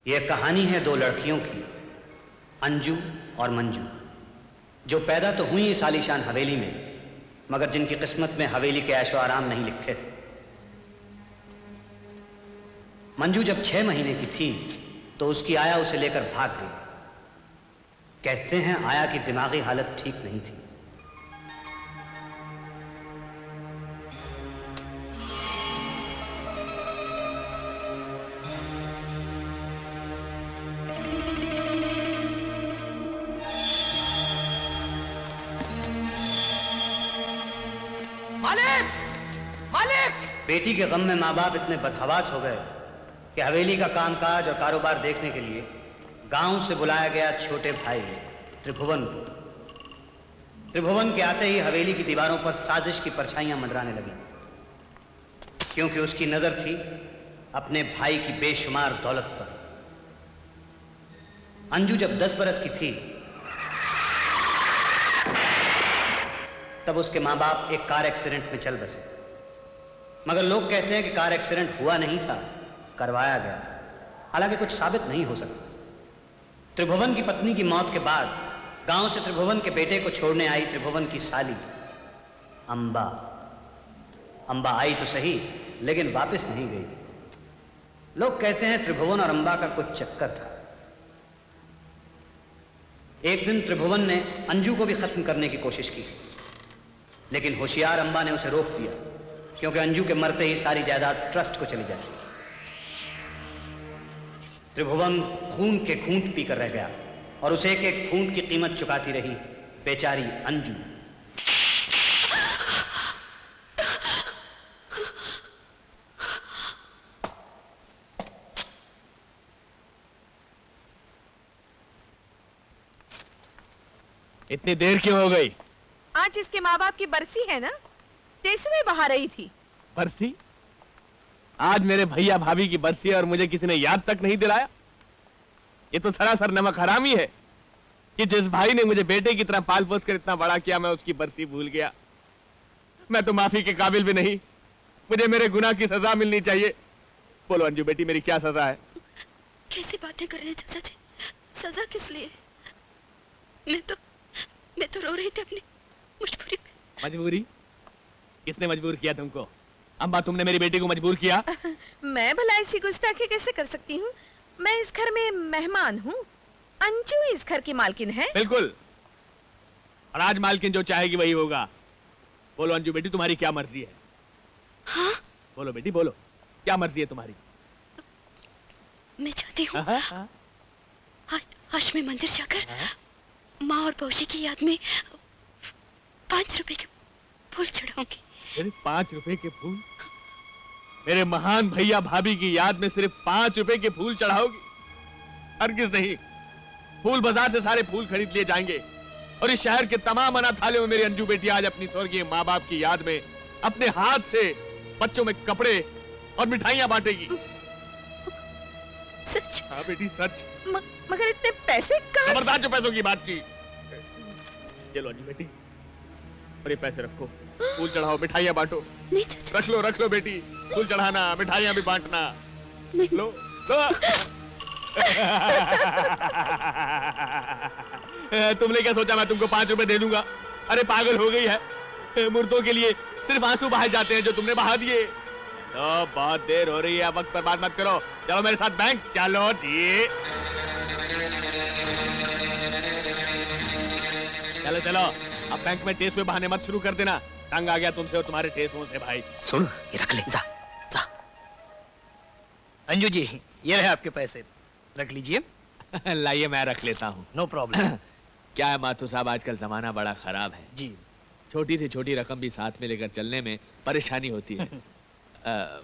यह कहानी है दो लड़कियों की, अंजू और मंजू, जो पैदा तो हुई इस आलीशान हवेली में, मगर जिनकी किस्मत में हवेली के ऐशो आराम नहीं लिखे थे। मंजू जब 6 महीने की थी तो उसकी आया उसे लेकर भाग गई। कहते हैं आया की दिमागी हालत ठीक नहीं थी। बेटी के गम में माँ बाप इतने बदहवास हो गए कि हवेली का कामकाज और कारोबार देखने के लिए गांव से बुलाया गया छोटे भाई त्रिभुवन को। त्रिभुवन के आते ही हवेली की दीवारों पर साजिश की परछाइयां मंडराने लगी, क्योंकि उसकी नजर थी अपने भाई की बेशुमार दौलत पर। अंजू जब 10 बरस की थी तब उसके माँ बाप एक कार एक्सीडेंट में चल बसे, मगर लोग कहते हैं कि कार एक्सीडेंट हुआ नहीं था, करवाया गया था। हालांकि कुछ साबित नहीं हो सका। त्रिभुवन की पत्नी की मौत के बाद गांव से त्रिभुवन के बेटे को छोड़ने आई त्रिभुवन की साली अंबा। अंबा आई तो सही, लेकिन वापस नहीं गई। लोग कहते हैं त्रिभुवन और अंबा का कुछ चक्कर था। एक दिन त्रिभुवन ने अंजू को भी खत्म करने की कोशिश की, लेकिन होशियार अंबा ने उसे रोक दिया, क्योंकि अंजू के मरते ही सारी जायदाद ट्रस्ट को चली जाती। त्रिभुवन खून के घूंट पीकर रह गया और उसे एक एक घूंट की कीमत चुकाती रही बेचारी अंजू। इतनी देर क्यों हो गई? आज इसके माँ बाप की बरसी है ना, तेसुए बहा रही थी। बरसी? आज मेरे भैया भाभी की बरसी है और मुझे किसी ने याद तक नहीं दिलाया। ये तो सरासर नमक हरामी है कि जिस भाई ने मुझे बेटे की तरह पाल पोस कर इतना बड़ा किया, मैं उसकी बरसी भूल गया। मैं तो माफी के काबिल भी नहीं। मुझे मेरे गुनाह की सजा मिलनी चाहिए। बोलो अंजू बेटी, मेरी क्या सजा है? कैसी बातें कर रहे हैं चाचा जी? सजा किस लिए? मैं तो रो रही थी अपनी मजबूरी में। मजबूरी? किसने मजबूर किया तुमको? अम्मा, तुमने मेरी बेटी को मजबूर किया? मैं भला ऐसी गुस्ताखी कैसे कर सकती हूँ? मैं इस घर में मेहमान हूँ। अंजू इस घर की मालकिन है। बिल्कुल, और आज मालकिन जो चाहेगी वही होगा। बोलो अंजू बेटी, तुम्हारी क्या मर्जी है? हाँ? बोलो बेटी बोलो, क्या मर्जी है तुम्हारी? मैं चाहती हूँ आज मैं मंदिर जाकर माँ और बहूजी की याद में 5 रुपए के फूल चढ़ाऊंगी। सिर्फ 5 रुपए के फूल? मेरे महान भैया भाभी की याद में सिर्फ 5 रुपए के फूल चढ़ाओगी? हरगिज नहीं। फूल बाजार से सारे फूल खरीद लिए जाएंगे और इस शहर के तमाम अनाथालयों में मेरी अंजू बेटी आज अपनी स्वर्गीय माँ बाप की याद में अपने हाथ से बच्चों में कपड़े और मिठाइयां बांटेगी। सच? हाँ बेटी सच। मगर इतने पैसे कहाँ? खबरदार जो पैसों की बात की। ये लो अंजू बेटी, और ये पैसे रखो, फूल चढ़ाओ, मिठाइयां बांटो। नहीं चाचा। रख लो बेटी, फूल चढ़ाना, मिठाइयां भी बांटना। नहीं। लो लो। तुमने क्या सोचा मैं तुमको 5 रुपए दे दूंगा? अरे पागल हो गई है? मुर्दों के लिए सिर्फ आंसू बहाए जाते हैं जो तुमने बहा दिए। तो बहुत देर हो रही है, वक्त पर बात मत करो। चलो मेरे साथ बैंक। चलो जी, चलो चलो। अब बैंक में टेसुए बहाने मत शुरू कर देना। तंग आ गया तुमसे और तुम्हारे टेसुओं से भाई। सुन, ये रख ले, जा जा। अंजू जी, ये रहे आपके पैसे, रख लीजिए। लाइए, मैं रख लेता हूँ। No problem. क्या है माथुर साहब, आजकल जमाना बड़ा खराब है जी। छोटी से छोटी रकम भी साथ में लेकर चलने में परेशानी होती है।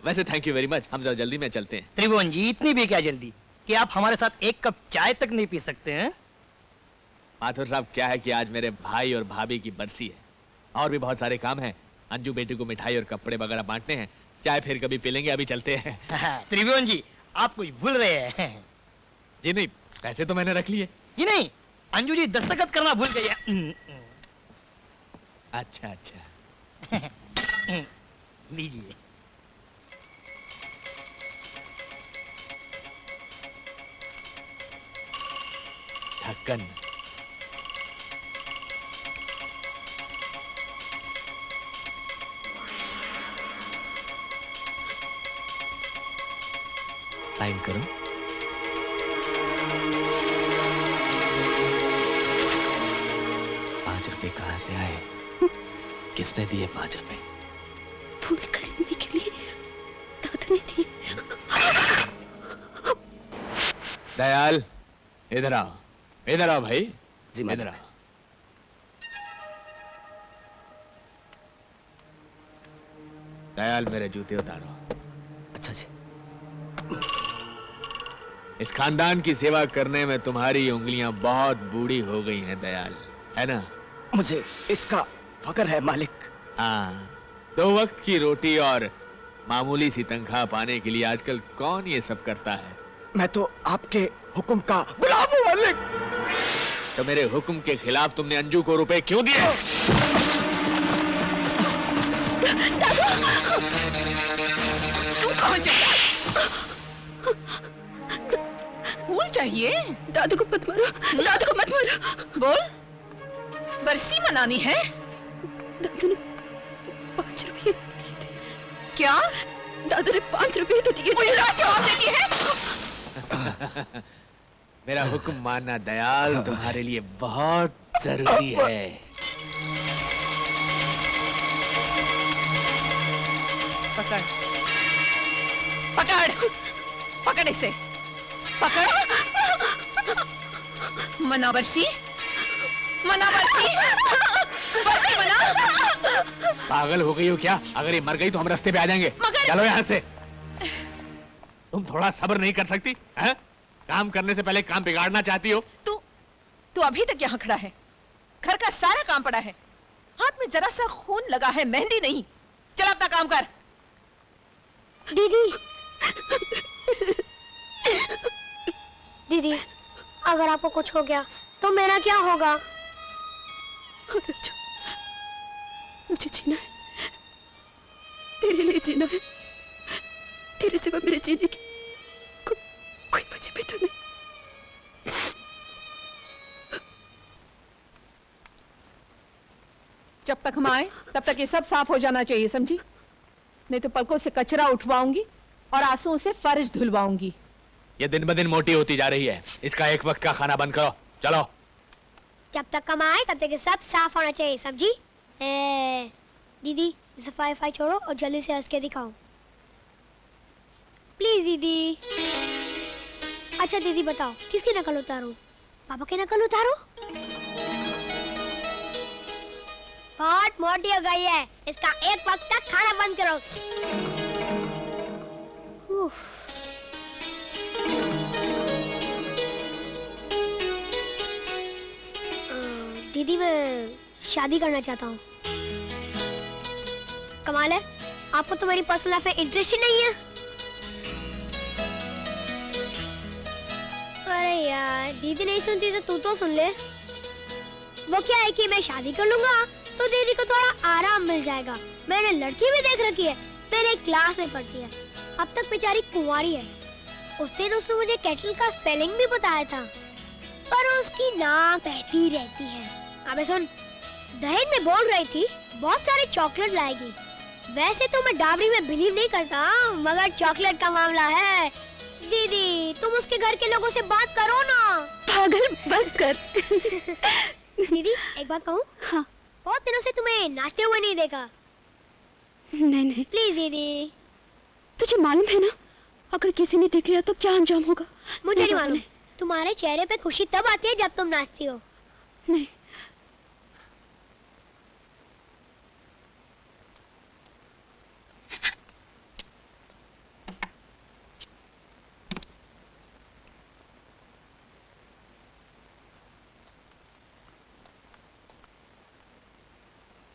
वैसे थैंक यू वेरी मच, हम जरा जल्दी में चलते हैं। त्रिभुवन जी, इतनी भी क्या जल्दी कि आप हमारे साथ 1 कप चाय तक नहीं पी सकते हैं? माथुर साहब, क्या है कि आज मेरे भाई और भाभी की बरसी है और भी बहुत सारे काम हैं। अंजू बेटी को मिठाई और कपड़े वगैरह बांटने हैं। चाय फिर कभी पी लेंगे, अभी चलते हैं। त्रिभुवन जी, आप कुछ भूल रहे हैं। जी नहीं, पैसे तो मैंने रख लिए। जी नहीं, अंजू जी दस्तखत करना भूल गई। अच्छा अच्छा। लीजिए। गन। साइन करो। ₹5 कहाँ से आए? किसने दिए ₹5? फूल खरीदने के लिए दादू ने दिए। दयाल, इधर आओ, इधर आओ भाई। जी, इधर आओ। दयाल, मेरे जूते उतारो। अच्छा जी। इस खानदान की सेवा करने में तुम्हारी उंगलियां बहुत बूढ़ी हो गई हैं दयाल, है ना? मुझे इसका फक्र है मालिक। हाँ, 2 वक्त की रोटी और मामूली सी तनख्वाह पाने के लिए आजकल कौन ये सब करता है? मैं तो आपके हुक्म का गुलाम हूँ मालिक। तो मेरे हुक्म के खिलाफ तुमने अंजू को रुपए क्यों दिए? तू कहाँ चला? फूल चाहिए? दादू को मत मारो, दादू को मत मारो। बोल, बरसी मनानी है? दादू ने 5 रुपये दिए थे। क्या? दादू ने 5 रुपये तो दिए थे। उल्टा जवाब देती है? मेरा हुक्म मानना दयाल तुम्हारे लिए बहुत जरूरी है। पकड़, पकड़, पकड़ इसे, पकड़। मना बरसी, मना बरसी, बरसी मना। पागल हो गई हो क्या? अगर ये मर गई तो हम रास्ते पे आ जाएंगे। चलो यहाँ से। तुम थोड़ा सब्र नहीं कर सकती हैं? काम करने से पहले काम बिगाड़ना चाहती हो? तू अभी तक यहाँ खड़ा है। घर का सारा काम पड़ा है, हाथ में जरा सा खून लगा है, मेहंदी नहीं। चल अपना काम कर। दीदी, दीदी, अगर आपको कुछ हो गया तो मेरा क्या होगा? मुझे जीना है, तेरे लिए जीना है। तेरे सिवा मेरे जीने की कोई वजह भी तो नहीं। जब तक हम आए तब तक ये सब साफ हो जाना चाहिए, समझी? नहीं तो पलकों से कचरा उठवाऊंगी और आंसुओं से फर्श धुलवाऊंगी। ये दिन ब दिन मोटी होती जा रही है। इसका एक वक्त का खाना बंद करो। चलो। जब तक कमाए तब तक ये सब साफ होना चाहिए, समझी? दीदी, सफाई छोड़ो और जल्दी से हंस के दिखाओ, प्लीज दीदी। अच्छा दीदी बताओ, किसकी नकल उतारूं? पापा की नकल उतारूं? बहुत मोटी हो गई है, इसका एक वक्त तक खाना बंद करो। उफ। दीदी, मैं शादी करना चाहता हूँ। कमाल है, आपको तो मेरी पर्सनल लाइफ में इंटरेस्ट ही नहीं है। अरे यार, दीदी नहीं सुनती तो तू तो सुन ले। वो क्या है कि मैं शादी कर लूंगा तो दीदी को थोड़ा आराम मिल जाएगा। मैंने लड़की भी देख रखी है, मेरे क्लास में पढ़ती है, अब तक बेचारी कुंवारी है। उस दिन उसने मुझे केटल का स्पेलिंग भी बताया था, पर उसकी नाक बहती रहती है। अबे सुन, दहेज में बोल रही थी बहुत सारे चॉकलेट लाएगी। वैसे तो मैं डाबरी में बिलीव नहीं करता, मगर चॉकलेट का मामला है। दीदी, तुम उसके घर के लोगों से बात करो ना। पागल, बस कर। दीदी, एक बात कहूँ? हाँ। बहुत दिनों से तुम्हें नाचते हुए नहीं देखा। नहीं। प्लीज दीदी। तुझे मालूम है ना, अगर किसी ने देख लिया तो क्या अंजाम होगा? मुझे नहीं मालूम। तुम्हारे चेहरे पे खुशी तब आती है जब तुम नाचती हो। नहीं।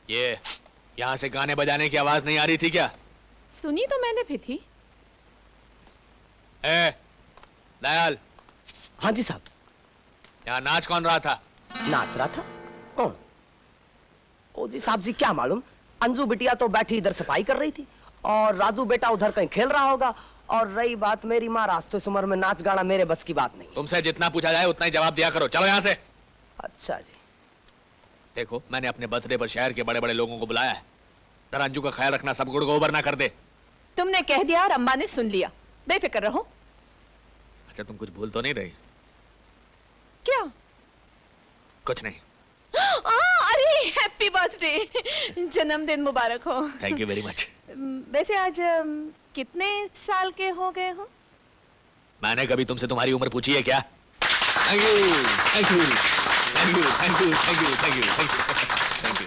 ये यहाँ से गाने बजाने की आवाज नहीं आ रही थी क्या? सुनी तो मैंने भी थी। दयाल। हाँ जी साहब। यहाँ नाच कौन रहा था? नाच रहा था? कौन? ओ जी साहब जी, क्या मालूम। अंजू बिटिया तो बैठी इधर सफाई कर रही थी और राजू बेटा उधर कहीं खेल रहा होगा और रही बात मेरी माँ, रास्ते से उम्र में नाच गाना मेरे बस की बात नहीं। तुमसे जितना पूछा जाए उतना ही जवाब दिया करो। चलो यहाँ से। अच्छा जी। देखो, मैंने अपने बर्थडे पर शहर के बड़े बड़े लोगों को बुलाया है। जरा अंजू का ख्याल रखना, सब गुड़ गोबर ना कर दे। तुमने कह दिया और अम्मा ने सुन लिया, बेफिक्र रहो। अच्छा, तुम कुछ भूल तो नहीं रही? क्या? कुछ नहीं। अरे हैप्पी बर्थडे, जन्मदिन मुबारक हो। Thank you very much. वैसे आज कितने साल के हो गए हो? मैंने कभी तुमसे तुम्हारी उम्र पूछी है क्या? Thank you, thank you, thank you, thank you, thank you, thank you, thank you,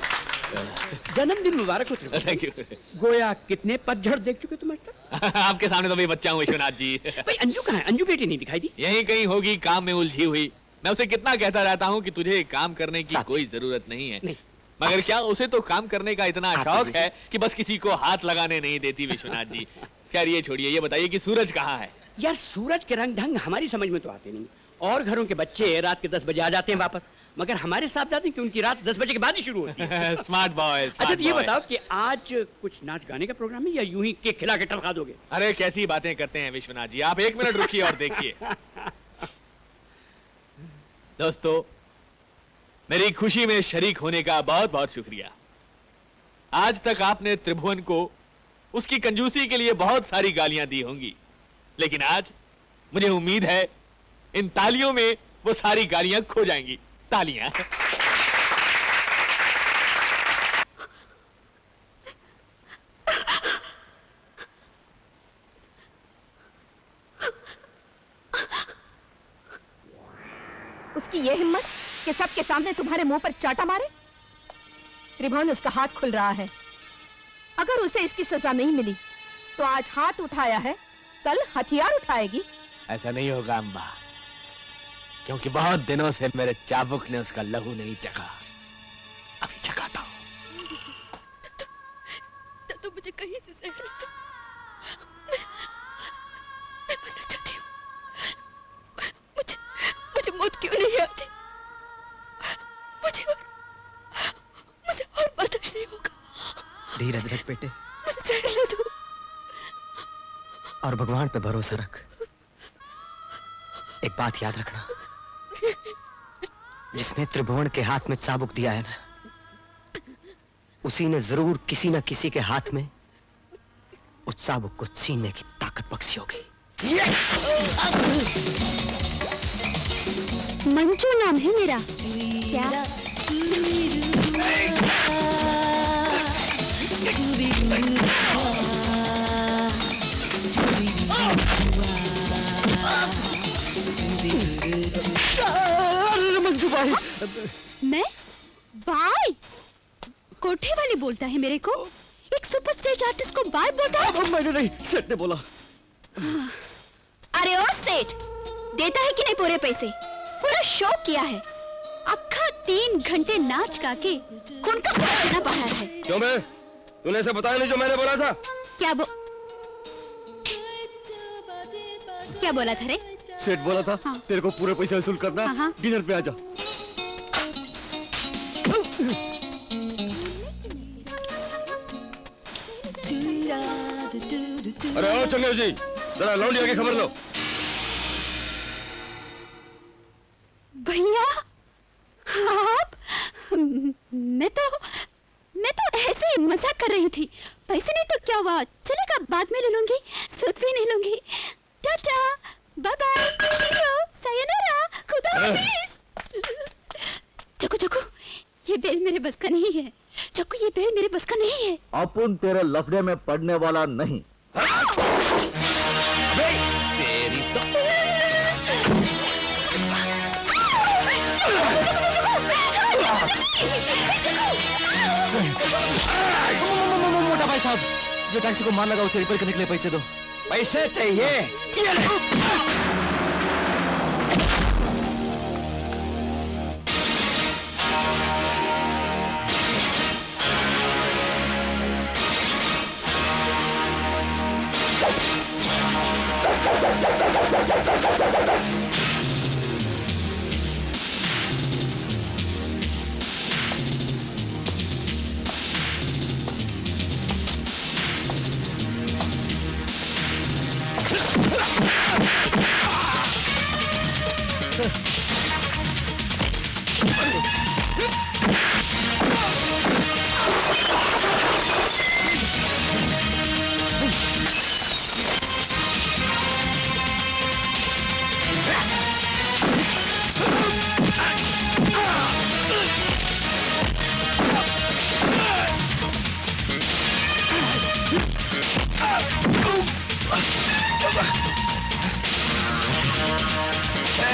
जन्मदिन मुबारक हो त्रिभुवन। Thank you. गोया कितने पतझड़ देख चुके तुम आज तक? आपके सामने तो मैं बच्चा हूँ विश्वनाथ जी। भाई अंजू कहाँ है? अंजू बेटी नहीं दिखाई दी। यहीं कहीं होगी, काम में उलझी हुई। मैं उसे कितना कहता रहता हूँ कि तुझे काम करने की कोई जरूरत नहीं है, मगर क्या उसे तो काम करने का इतना शौक है कि बस किसी को हाथ लगाने नहीं देती विश्वनाथ जी। खैर ये छोड़िए, ये बताइए कि सूरज कहाँ है? यार सूरज के रंग ढंग हमारी समझ में तो आते नहीं, और घरों के बच्चे रात के 10 बजे आ जाते हैं वापस, मगर हमारे साहब जाते हैं कि उनकी रात 10 बजे के बाद ही शुरू होती है। Smart boy. अच्छा तो ये बताओ कि आज कुछ नाच गाने का प्रोग्राम है या यूं ही केक खिला के टलका दोगे? अरे कैसी बातें करते हैं विश्वनाथ जी, आप 1 मिनट रुकिए और देखिए। दोस्तों, मेरी खुशी में शरीक होने का बहुत बहुत शुक्रिया। आज तक आपने त्रिभुवन को उसकी कंजूसी के लिए बहुत सारी गालियां दी होंगी, लेकिन आज मुझे उम्मीद है इन तालियों में वो सारी गालियां खो जाएंगी। तालियां। उसकी ये हिम्मत कि सबके सामने तुम्हारे मुंह पर चाटा मारे। त्रिभुवन, उसका हाथ खुल रहा है। अगर उसे इसकी सजा नहीं मिली तो आज हाथ उठाया है, कल हथियार उठाएगी। ऐसा नहीं होगा अम्मा, क्योंकि बहुत दिनों से मेरे चाबुक ने उसका लहू नहीं चखा। अभी चखाता हूं। तो मुझे कहीं से जहर ला दो। मैं मरना चाहती हूँ। मुझे मौत क्यों नहीं आती? मुझे और बर्दाश्त नहीं होगा। धीरज रख बेटे, मुझे जहर ला दो। और भगवान पे भरोसा रख। एक बात याद रखना, जिसने त्रिभुवन के हाथ में चाबुक दिया है ना, उसी ने जरूर किसी न किसी के हाथ में उस चाबुक को छीनने की ताकत बख्शी होगी। मंजू नाम है मेरा। क्या? मंजू भाई। मैं? भाई? कोठे वाली बोलता है मेरे को? एक सुपर स्टेज आर्टिस्ट को बाय बोलता है? मैंने नहीं, सेठ ने बोला। अरे ओ सेठ, देता है कि नहीं पूरे पैसे? पूरा शो किया है, अक्खा 3 घंटे नाच गा के खून का पसीना बहा है। क्यों बे? तूने ऐसा बताया नहीं जो मैंने बोला था? क्या बोला था रे? सेठ बोला था तेरे को पूरे पैसे वसूल करना है, डिनर पे आजा। अरे आओ चंगे जी, जरा लौंडिया की खबर लो। भैया आप? मैं तो ऐसे ही मजाक कर रही थी। पैसे नहीं तो क्या हुआ, चलेगा, बाद में ले लूंगी, सूद भी नहीं लूंगी। टाटा, बाय बाय, सायोनारा, खुदा हाफिज। चको चको, ये बेल मेरे बस का नहीं है। चको, ये बेल मेरे बस का नहीं है। अपन तेरे लफड़े में पड़ने वाला नहीं। तेरी तो मोटा भाई साहब, जो टैक्सी को मार लगा उसे रिपेयर करने के लिए पैसे दो। पैसे चाहिए?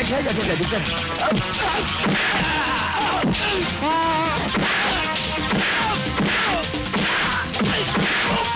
ठहर जा दिक्कत Ah!